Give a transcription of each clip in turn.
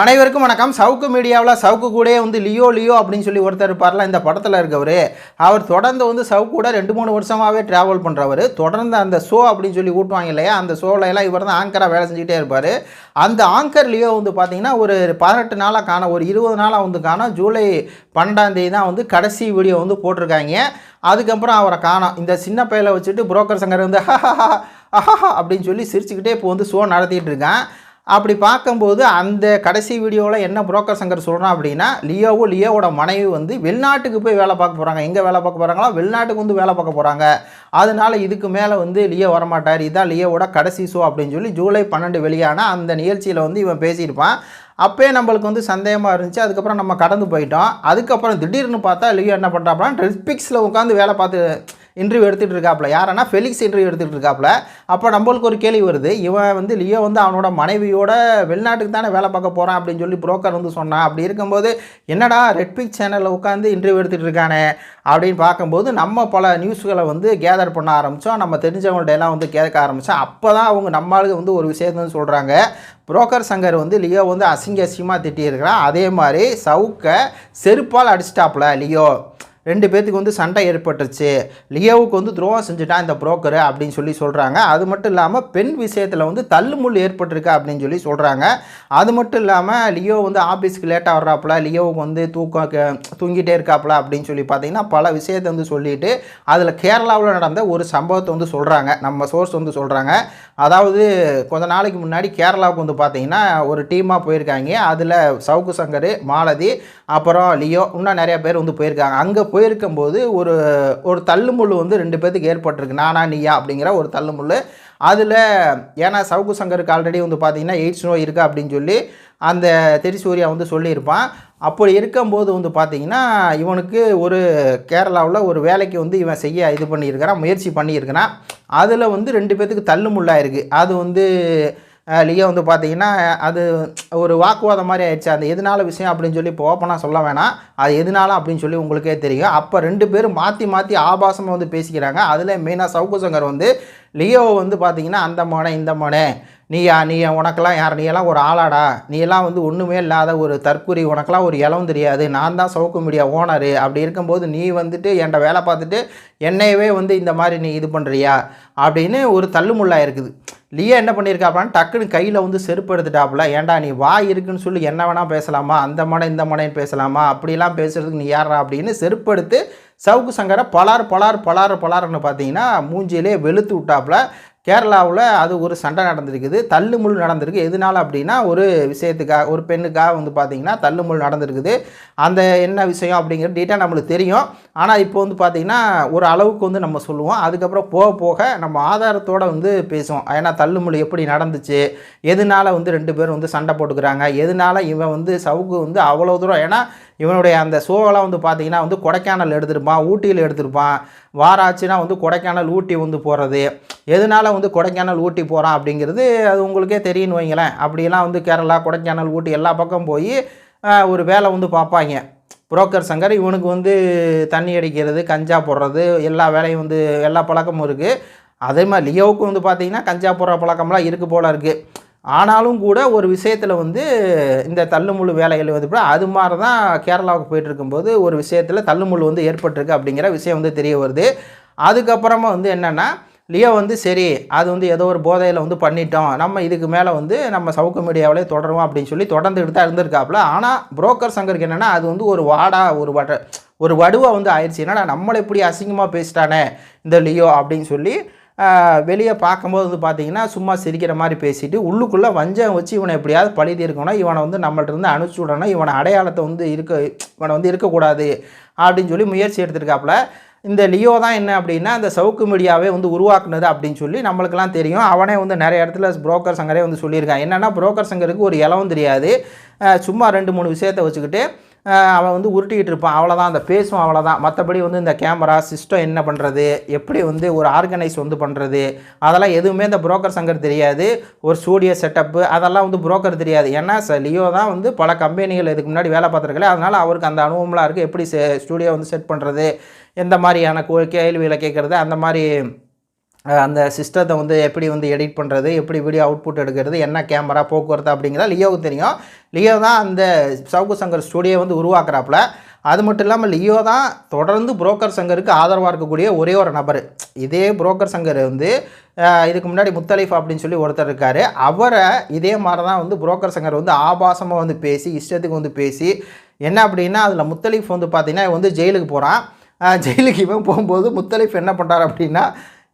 அனைவருக்கும் வணக்கம். சவுக்கு மீடியாவில் சவுக்கு கூட வந்து லியோ லியோ அப்படின்னு சொல்லி ஒருத்தர் இருப்பார்ல, இந்த படத்தில் இருக்கவர். அவர் தொடர்ந்து வந்து சவுக்கு கூட 2-3 வருஷமாகவே ட்ராவல் பண்ணுறவர். தொடர்ந்து அந்த ஷோ அப்படின்னு சொல்லி ஊட்டுவாங்க இல்லையா, அந்த ஷோவில் எல்லாம் இவர் தான் ஆங்கராக வேலை செஞ்சுக்கிட்டே இருப்பார். அந்த ஆங்கர் லியோ வந்து பார்த்திங்கன்னா ஒரு 18 நாளாக காணும், ஒரு 20 நாளாக வந்து காணும். ஜூலை 12 தான் வந்து கடைசி வீடியோ வந்து போட்டிருக்காங்க. அதுக்கப்புறம் அவரை காணோம். இந்த சின்ன பையில வச்சுட்டு புரோக்கர் சங்கர் வந்து அஹஹா அப்படின்னு சொல்லி சிரிச்சுக்கிட்டே இப்போ வந்து ஷோ நடத்திட்டு இருக்கான். அப்படி பார்க்கும்போது அந்த கடைசி வீடியோவில் என்ன புரோக்கர் சங்கர் சொல்கிறான் அப்படின்னா, லியோவோட மனைவி வந்து வெளிநாட்டுக்கு போய் வேலை பார்க்க போகிறாங்க. எங்கே வேலை பார்க்க போகிறாங்களா, வெளிநாட்டுக்கு வந்து வேலை பார்க்க போகிறாங்க. அதனால இதுக்கு மேலே வந்து லியோ வரமாட்டார், இதுதான் லியோவோட கடைசி ஷோ அப்படின்னு சொல்லி ஜூலை 12 வெளியான அந்த நிகழ்ச்சியில் வந்து இவன் பேசியிருப்பான். அப்போயே நம்மளுக்கு வந்து சந்தேகமாக இருந்துச்சு. அதுக்கப்புறம் நம்ம கடந்து போயிட்டோம். அதுக்கப்புறம் திடீர்னு பார்த்தா லியோ என்ன பண்ணுறாப்புனா நெட்ஃப்ளிக்ஸில் உட்காந்து வேலை பார்த்து இன்டர்வியூ எடுத்துகிட்டு இருக்காப்புல. யாரன்னா ஃபெலிக்ஸ் இன்டர்வியூ எடுத்துகிட்டு இருக்காப்புல. அப்போ நம்மளுக்கு ஒரு கேள்வி வருது, இவன் வந்து லியோ வந்து அவனோட மனைவியோட வெளிநாட்டுக்கு தானே வேலை பார்க்க போகிறான் அப்படின்னு சொல்லி புரோக்கர் வந்து சொன்னான். அப்படி இருக்கும்போது என்னடா நெட்ஃப்ளிக்ஸ் சேனலில் உட்காந்து இன்டர்வியூ எடுத்துகிட்டு இருக்கானே அப்படின்னு பார்க்கும்போது நம்ம பல நியூஸ்களை வந்து கேதர் பண்ண ஆரம்பித்தோம். நம்ம தெரிஞ்சவங்கள்ட்ட எல்லாம் வந்து கேட்க ஆரம்பித்தோம். அப்போ தான் அவங்க நம்மளுக்கு வந்து ஒரு விஷயத்தை வந்து சொல்கிறாங்க. புரோக்கர் சங்கர் வந்து லியோ வந்து அசிங்கமாக திட்டியிருக்கிறான். அதே மாதிரி சவுக்கை செருப்பால் அடிச்சிட்டாப்புல லியோ. 2 பேர்த்துக்கு வந்து சண்டை ஏற்பட்டுருச்சு. லியோவுக்கு வந்து துரோகம் செஞ்சுட்டான் இந்த புரோக்கரு அப்படின்னு சொல்லி சொல்கிறாங்க. அது மட்டும் இல்லாமல் பெண் விஷயத்தில் வந்து தள்ளுமுள் ஏற்பட்டிருக்கு அப்படின்னு சொல்லி சொல்கிறாங்க. அது மட்டும் இல்லாமல் லியோ வந்து ஆஃபீஸுக்கு லேட்டாக வர்றாப்புல, லியோவுக்கு வந்து தூங்கிட்டே இருக்காப்புல அப்படின்னு சொல்லி பார்த்தீங்கன்னா பல விஷயத்தை வந்து சொல்லிவிட்டு அதில் கேரளாவில் நடந்த ஒரு சம்பவத்தை வந்து சொல்கிறாங்க. நம்ம சோர்ஸ் வந்து சொல்கிறாங்க. அதாவது கொஞ்ச நாளைக்கு முன்னாடி கேரளாவுக்கு வந்து பார்த்திங்கன்னா ஒரு டீமாக போயிருக்காங்க. அதில் சவுக்கு சங்கர், மாலதி, அப்புறம் லியோ, இன்னும் நிறையா பேர் வந்து போயிருக்காங்க. அங்கே போயிருக்கும்போது ஒரு தள்ளுமுள் வந்து 2 பேர்த்துக்கு ஏற்பட்டிருக்கு. நானா நீயா அப்படிங்கிற ஒரு தள்ளுமுள். அதில் ஏன்னா சவுக்கு சங்கருக்கு ஆல்ரெடி வந்து பார்த்திங்கன்னா எய்ட்ஸ் நோய் இருக்குது அப்படின்னு சொல்லி அந்த தெரிசூரியா வந்து சொல்லியிருப்பான். அப்படி இருக்கும்போது வந்து பார்த்திங்கன்னா இவனுக்கு ஒரு கேரளாவில் ஒரு வேலைக்கு வந்து இவன் செய்ய இது பண்ணியிருக்கிறான், முயற்சி பண்ணியிருக்கிறான். அதில் வந்து 2 பேர்த்துக்கு தள்ளுமுள்ளாக இருக்குது. அது வந்து லியோ வந்து பார்த்திங்கன்னா அது ஒரு வாக்குவாதம் மாதிரி ஆயிடுச்சு. அந்த எதனால விஷயம் அப்படின்னு சொல்லி இப்போ ஓப்பனாக சொல்ல வேணாம், அது எதனால அப்படின்னு சொல்லி உங்களுக்கே தெரியும். அப்போ 2 பேரும் மாற்றி ஆபாசமாக வந்து பேசிக்கிறாங்க. அதில் மெயினாக சவுக்கு சங்கர் வந்து லியோவை வந்து பார்த்திங்கன்னா அந்த மோனே இந்த மோனே நீ உனக்கெல்லாம் யார், நீ எல்லாம் ஒரு ஆளாடா, நீ எல்லாம் வந்து ஒன்றுமே இல்லாத ஒரு தற்குறி, உனக்கெல்லாம் ஒரு இளவும் தெரியாது, நான் தான் சவுக்கு மீடியா ஓனரு. அப்படி இருக்கும்போது நீ வந்துட்டு என்கிட்ட வேலை பார்த்துட்டு என்னையவே வந்து இந்த மாதிரி நீ இது பண்ணுறியா அப்படின்னு ஒரு தள்ளுமுள்ளாக இருக்குது. லியோ என்ன பண்ணியிருக்காப்லான்னு டக்குன்னு கையில் வந்து செருப்பு எடுத்துட்டாப்புல. ஏன்டா நீ வாய் இருக்குன்னு சொல்லி என்ன வேணால் பேசலாமா, அந்த மனை இந்த மனைன்னு பேசலாமா, அப்படிலாம் பேசுகிறதுக்கு நீ யாரா அப்படின்னு செருப்பு எடுத்து சவுக்கு சங்கரை பலாருன்னு பார்த்தீங்கன்னா மூஞ்சியிலே வெளுத்து விட்டாப்புல. கேரளாவில் அது ஒரு சண்டை நடந்திருக்குது, தள்ளுமுள் நடந்திருக்கு. எதனால அப்படின்னா ஒரு விஷயத்துக்காக, ஒரு பெண்ணுக்காக வந்து பார்த்திங்கன்னா தள்ளுமுள் நடந்திருக்குது. அந்த என்ன விஷயம் அப்படிங்கிறது டீட்டெயில் நம்மளுக்கு தெரியும். ஆனால் இப்போ வந்து பார்த்திங்கன்னா ஒரு அளவுக்கு வந்து நம்ம சொல்லுவோம். அதுக்கப்புறம் போக போக நம்ம ஆதாரத்தோடு வந்து பேசுவோம். ஏன்னா தள்ளுமுள் எப்படி நடந்துச்சு, எதனால வந்து 2 பேரும் வந்து சண்டை போட்டுக்கிறாங்க, எதனால இவன் வந்து சவுக்கு வந்து அவ்வளோ தூரம். ஏன்னா இவனுடைய அந்த ஷோவெல்லாம் வந்து பார்த்திங்கன்னா வந்து கொடைக்கானல் எடுத்திருப்பான், ஊட்டியில் எடுத்திருப்பான். வாராச்சுன்னா வந்து கொடைக்கானல் ஊட்டி வந்து போகிறது. எதனால வந்து கொடைக்கானல் ஊட்டி போகிறான் அப்படிங்கிறது அது உங்களுக்கே தெரியும்னு வைங்களேன். அப்படியெல்லாம் வந்து கேரளா, கொடைக்கானல், ஊட்டி எல்லா பக்கம் போய் ஒரு வேலை வந்து பார்ப்பாங்க புரோக்கர் சங்கர். இவனுக்கு வந்து தண்ணி அடிக்கிறது, கஞ்சா போடுறது, எல்லா வேலையும் வந்து எல்லா பழக்கமும் இருக்குது. அதே மாதிரி லியோவுக்கும் வந்து பார்த்திங்கன்னா கஞ்சா போடுற பழக்கம்லாம் இருக்குது போல் இருக்குது. ஆனாலும் கூட ஒரு விஷயத்தில் வந்து இந்த தள்ளுமுள் வேலைகள் வந்து அது மாதிரி தான் கேரளாவுக்கு போயிட்டு இருக்கும்போது ஒரு விஷயத்தில் தள்ளுமுள் வந்து ஏற்பட்டிருக்கு அப்படிங்கிற விஷயம் வந்து தெரிய வருது. அதுக்கப்புறமா வந்து என்னென்னா லியோ வந்து சரி அது வந்து ஏதோ ஒரு போதையில் வந்து பண்ணிட்டோம், நம்ம இதுக்கு மேலே வந்து நம்ம சவுக்கு மீடியாவிலே தொடருவோம் அப்படின்னு சொல்லி தொடர்ந்துக்கிட்டு தான் இருந்திருக்காப்புல. ஆனால் புரோக்கர் சங்கருக்கு என்னென்னா அது வந்து ஒரு வடுவாக வந்து ஆயிடுச்சு. என்னடா நம்மளை இப்படி அசிங்கமாக பேசிட்டானே இந்த லியோ அப்படின்னு சொல்லி வெளியே பார்க்கும்போது வந்து பார்த்திங்கன்னா சும்மா சிரிக்கிற மாதிரி பேசிட்டு உள்ளுக்குள்ளே வஞ்சம் வச்சு இவனை எப்படியாவது பழி தீர்க்கணும், இவனை வந்து நம்மள்ட்ட இருந்து அனுப்பிச்சி விடணும், இவனை அடையாளத்தை வந்து இவனை வந்து இருக்கக்கூடாது அப்படின்னு சொல்லி முயற்சி எடுத்துருக்காப்புல. இந்த லியோ தான் என்ன அப்படின்னா அந்த சவுக்கு மீடியாவே வந்து உருவாக்குனது அப்படின்னு சொல்லி நம்மளுக்கெல்லாம் தெரியும். அவனே வந்து நிறைய இடத்துல புரோக்கர் சங்கரே வந்து சொல்லியிருக்கான். என்னென்னா புரோக்கர் சங்கருக்கு ஒரு இலவும் தெரியாது, சும்மா 2-3 விஷயத்தை வச்சுக்கிட்டு அவன் வந்து உருட்டிக்கிட்டு இருப்பான், அவ்வளோதான். அந்த பேசுவான், அவ்வளோதான். மற்றபடி வந்து இந்த கேமரா சிஸ்டம் என்ன பண்ணுறது, எப்படி வந்து ஒரு ஆர்கனைஸ் வந்து பண்ணுறது, அதெல்லாம் எதுவுமே இந்த புரோக்கர் சங்கர் தெரியாது. ஒரு ஸ்டூடியோ செட்டப்பு அதெல்லாம் வந்து புரோக்கர் தெரியாது. ஏன்னா லியோ தான் வந்து பல கம்பெனிகள் இதுக்கு முன்னாடி வேலை பார்த்துருக்கல, அதனால் அவருக்கு அந்த அனுபவம்லாம் இருக்குது. எப்படி ஸ்டூடியோ வந்து செட் பண்ணுறது, எந்த மாதிரியான கேள்விகளை கேட்குறது, அந்த மாதிரி அந்த சிஸ்டத்தை வந்து எப்படி வந்து எடிட் பண்ணுறது, எப்படி வீடியோ அவுட்புட் எடுக்கிறது, என்ன கேமரா, போக்குவரத்து அப்படிங்கிறத லியோவுக்கு தெரியும். லியோ தான் அந்த சவுக்கு சங்கர் ஸ்டுடியோ வந்து உருவாக்குறாப்புல. அது மட்டும் இல்லாமல் லியோ தான் தொடர்ந்து புரோக்கர் சங்கருக்கு ஆதரவாக இருக்கக்கூடிய ஒரே ஒரு நபர். இதே புரோக்கர் சங்கர் வந்து இதுக்கு முன்னாடி முத்தலீஃப் அப்படின்னு சொல்லி ஒருத்தர் இருக்கார். அவரை இதே மாதிரி தான் வந்து புரோக்கர் சங்கர் வந்து ஆபாசமாக வந்து பேசி, இஷ்டத்துக்கு வந்து பேசி, என்ன அப்படின்னா அதில் முத்தலீஃப் வந்து பார்த்திங்கன்னா இவன் வந்து ஜெயிலுக்கு போகிறான். ஜெயிலுக்கு இவன் போகும்போது முத்தலீஃப் என்ன பண்ணுறார் அப்படின்னா,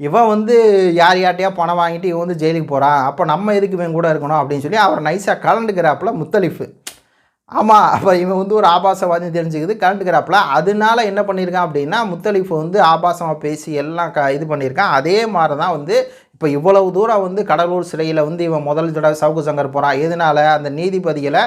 இவன் வந்து யார் யார்ட்டையா பணம் வாங்கிட்டு இவன் வந்து ஜெயிலுக்கு போகிறான், அப்போ நம்ம எதுக்கு இவன் கூட இருக்கணும் அப்படின்னு சொல்லி அவர் நைஸாக கலண்டுக்கிறாப்புல முத்தலீஃப். ஆமாம், அப்போ இவன் வந்து ஒரு ஆபாசவாதி தெரிஞ்சுக்குது, கலண்டுக்கிறாப்புல. அதனால என்ன பண்ணியிருக்கான் அப்படின்னா, முத்தலீஃப் வந்து ஆபாசமாக பேசி எல்லாம் இது பண்ணியிருக்கான். அதே மாதிரி தான் வந்து இப்போ இவ்வளவு தூரம் வந்து கடலூர் சிறையில் வந்து இவன் முதல் தடவை சவுக்கு சங்கர் போகிறான். எதனால அந்த நீதிபதிகளை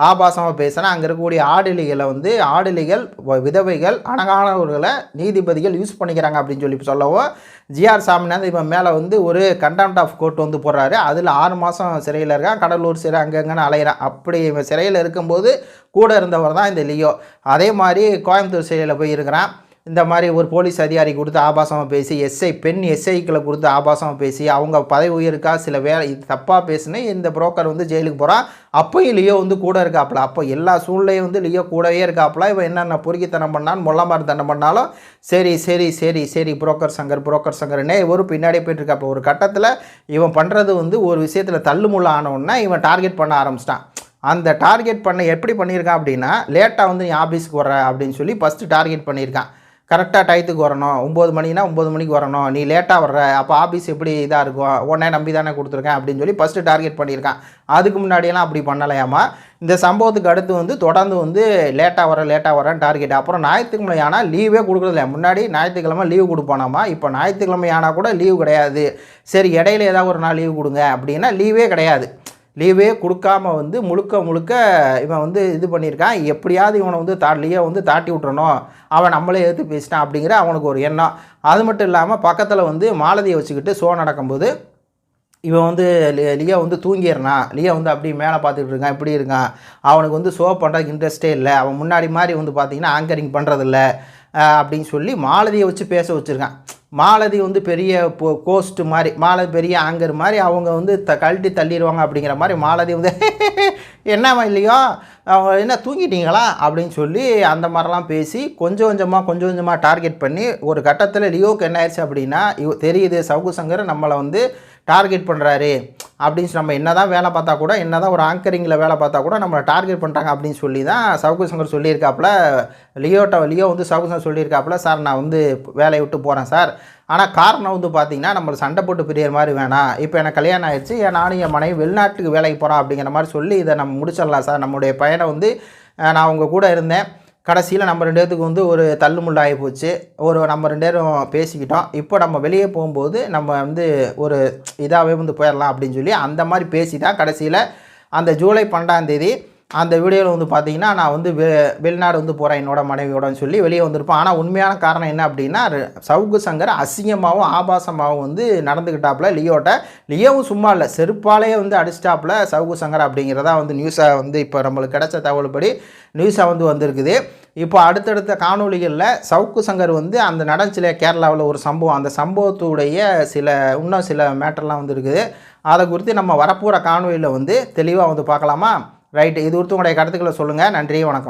ஆபாசமாக பேசுனா அங்கே இருக்கக்கூடிய ஆடலிகளை வந்து ஆடலிகள், விதவைகள், அணங்கானவர்களை நீதிபதிகள் யூஸ் பண்ணிக்கிறாங்க அப்படின்னு சொல்லி சொல்லவும், ஜிஆர் சாமிநாதன் இவன் மேலே வந்து ஒரு கண்டெம்ட் ஆஃப் கோர்ட் வந்து போடுறாரு. அதில் 6 மாதம் சிறையில் இருக்கான். கடலூர் சிறை அங்கங்கன்னு அலையிறான். அப்படி இவன் சிறையில் இருக்கும்போது கூட இருந்தவர் தான் இந்த லியோ. அதே மாதிரி கோயம்புத்தூர் சிறையில் போய் இருக்கிறான். இந்த மாதிரி ஒரு போலீஸ் அதிகாரி கொடுத்து ஆபாசமாக பேசி, பெண் எஸ்ஐக்களை கொடுத்து ஆபாசமாக பேசி, அவங்க பதவி உயருக்கா சில வேலை இது தப்பாக பேசினே இந்த புரோக்கர் வந்து ஜெயிலுக்கு போகிறான். அப்போயும் லியோ வந்து கூட இருக்காப்புல. அப்போ எல்லா சூழ்நிலையும் வந்து லியோ கூடவே இருக்காப்புல. இவன் என்னென்ன பொறுக்கித்தனம் பண்ணான்னு மொள்ளமாரி தனம் பண்ணாலும் சரி புரோக்கர் சங்கர்னே ஒரு பின்னாடியே போயிட்டுருக்காப்புல. ஒரு கட்டத்தில் இவன் பண்ணுறது வந்து ஒரு விஷயத்தில் தள்ளுமுள்ள ஆனவுடனே இவன் டார்கெட் பண்ண ஆரம்பிச்சிட்டான். அந்த டார்கெட் பண்ண எப்படி பண்ணியிருக்கான் அப்படின்னா, லேட்டாக வந்து நீ ஆஃபீஸுக்கு வர அப்படின்னு சொல்லி ஃபஸ்ட்டு டார்கெட் பண்ணியிருக்கான். கரெக்டாக டயத்துக்கு வரணும், 9 மணினா 9 மணிக்கு வரணும், நீ லேட்டாக வர்ற அப்போ ஆஃபீஸ் எப்படி இதாக இருக்கும், உடனே நம்பி தானே கொடுத்துருக்கேன் அப்படின்னு சொல்லி ஃபஸ்ட்டு டார்கெட் பண்ணியிருக்கான். அதுக்கு முன்னாடியெல்லாம் அப்படி பண்ணலையாமா. இந்த சம்பவத்துக்கு அடுத்து வந்து தொடர்ந்து வந்து லேட்டாக வரேன் டார்கெட். அப்புறம் ஞாயிற்றுக்கிழமை ஆனால் லீவே கொடுக்குறதில்ல. முன்னாடி ஞாயிற்றுக்கிழமை லீவு கொடுப்பானாமா, இப்போ ஞாயிற்றுக்கிழமை ஆனால் கூட லீவு கிடையாது. சரி இடையில ஏதாவது ஒரு நாள் லீவு கொடுங்க அப்படின்னா லீவே கிடையாது. லீவே கொடுக்காம வந்து முழுக்க இவன் வந்து இது பண்ணியிருக்கான். எப்படியாவது இவனை வந்து லியோ வந்து தாட்டி விட்றணும், அவன் நம்மளே எதிர்த்து பேசிட்டான் அப்படிங்கிற அவனுக்கு ஒரு எண்ணம். அது மட்டும் இல்லாமல் பக்கத்தில் வந்து மாலதியை வச்சுக்கிட்டு ஷோ நடக்கும்போது இவன் வந்து லியோ வந்து தூங்கிடுறான். லியோ வந்து அப்படியே மேலே பார்த்துக்கிட்டு இருக்கான், இப்படி இருக்கான். அவனுக்கு வந்து ஷோ பண்ணுறதுக்கு இன்ட்ரெஸ்ட்டே இல்லை. அவன் முன்னாடி மாதிரி வந்து பார்த்திங்கன்னா ஆங்கரிங் பண்ணுறதில்ல அப்படின்னு சொல்லி மாலதியை வச்சு பேச வச்சுருக்கான். மாலதி வந்து பெரிய கோஸ்ட்டு மாதிரி, மாலதி பெரிய ஆங்கர் மாதிரி, அவங்க வந்து கழட்டி தள்ளிடுவாங்க அப்படிங்கிற மாதிரி மாலதி வந்து என்னவா இல்லையோ அவங்க என்ன தூங்கிட்டீங்களா அப்படின்னு சொல்லி அந்த மாதிரிலாம் பேசி கொஞ்சம் கொஞ்சமாக டார்கெட் பண்ணி ஒரு கட்டத்தில் லியோவுக்கு என்ன ஆயிடுச்சு அப்படின்னா, தெரியுது சவுக்கு சங்கர் நம்மளை வந்து டார்கெட் பண்ணுறாரு அப்படின்னு நம்ம என்ன தான் வேலை பார்த்தா கூட, என்ன தான் ஒரு ஆங்கரிங்கில் வேலை பார்த்தா கூட நம்மளை டார்கெட் பண்ணுறாங்க அப்படின்னு சொல்லி தான் சவுக்கு சங்கர் சொல்லியிருக்காப்புல. லியோ வந்து சவுக்கு சங்கர் சொல்லியிருக்காப்புல, சார் நான் வந்து வேலையை விட்டு போகிறேன் சார், ஆனால் காரணம் வந்து பார்த்திங்கன்னா நம்மளை சண்டை போட்டு பிரியற மாதிரி வேணாம், இப்போ எனக்கு கல்யாணம் ஆயிடுச்சு, நானும் என் மனைவி வெளிநாட்டுக்கு வேலைக்கு போகிறோம் அப்படிங்கிற மாதிரி சொல்லி இதை நம்ம முடிச்சிடலாம் சார், நம்முடைய பையனை வந்து நான் உங்கள் கூட இருந்தேன், கடைசியில் நம்ம 2 பேத்துக்கு வந்து ஒரு தள்ளுமுள்ள ஆகி போச்சு, நம்ம 2 பேரும் பேசிக்கிட்டோம், இப்போ நம்ம வெளியே போகும்போது நம்ம வந்து ஒரு இதாகவே வந்து போயிடலாம் அப்படின்னு சொல்லி அந்த மாதிரி பேசிட்டான். கடைசியில் அந்த ஜூலை 12ஆம் தேதி அந்த வீடியோவில் வந்து பார்த்திங்கன்னா நான் வந்து வெளிநாடு வந்து போகிறேன் என்னோட மனைவியோடன்னு சொல்லி வெளியே வந்திருப்பேன். ஆனால் உண்மையான காரணம் என்ன அப்படின்னா, சவுக்கு சங்கர் அசிங்கமாகவும் ஆபாசமாகவும் வந்து நடந்துக்கிட்டாப்புல லியோவும் சும்மா இல்லை, செருப்பாலேயே வந்து அடிச்சிட்டாப்புல சவுக்கு சங்கர் அப்படிங்கிறதா வந்து நியூஸாக வந்து இப்போ நம்மளுக்கு கிடைச்ச தகவல்படி நியூஸாக வந்து வந்திருக்குது. இப்போ அடுத்தடுத்த காணொலிகளில் சவுக்கு சங்கர் வந்து அந்த நடந்துச்சில கேரளாவில் ஒரு சம்பவம், அந்த சம்பவத்துடைய இன்னும் சில மேட்டர்லாம் வந்து இருக்குது. அதை குறித்து நம்ம வரப்போகிற காணொலியில் வந்து தெளிவாக வந்து பார்க்கலாமா? ரைட்டு, இது குறித்து உங்களுடைய கருத்துக்களை சொல்லுங்கள். நன்றி, வணக்கம்.